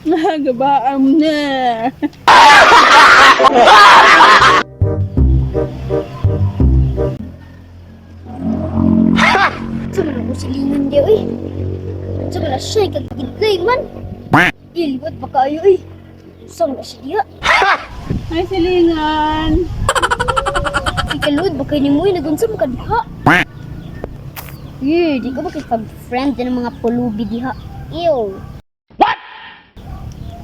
Nagabaam na. Sama na ko silingan di oy. Sama na siya kagidlay man. Iliwat pa kayo oy. Sama na siya. Ay, silingan. Ikalud ba kayo ni mo nagunsam ka diha? Di ka ba kayo friend ng mga pulubi diha? Ew. What?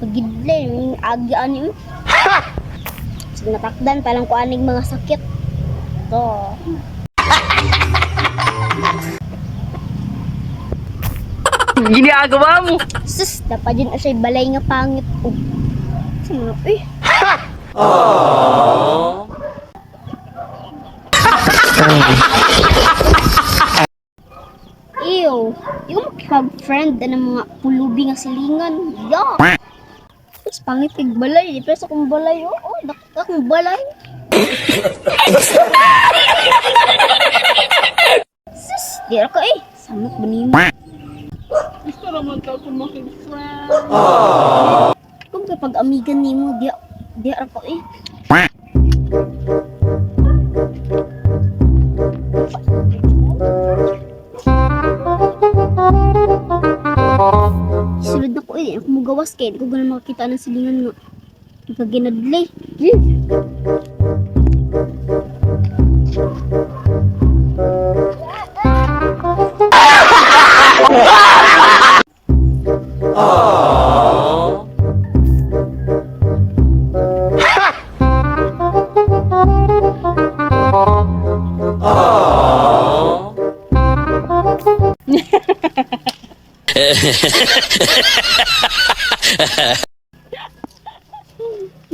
Kagidlay yung agyaan niyo. So, natakdan palang ko aning mga sakit. To. Ginagawa mo. Sus, dapat dyan asya balay nga pangit. Oh. Sama eh. Ew, yung makikag-friend ng mga pulubi nga silingan. Yuck! Tapos pangit kag balay, di peso kong balay. Oo, dakak kong balay. Sus, di ako eh. Samot ba niyo? Gusto naman ka kung makig-friend. Kung kapag amigan niyo, di ako eh. Sulod na ko eh. Ako magawas kaya. Hindi ko ganun makakita ng silingan nga. Nagkaginadlay.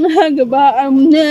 Nagabaam na.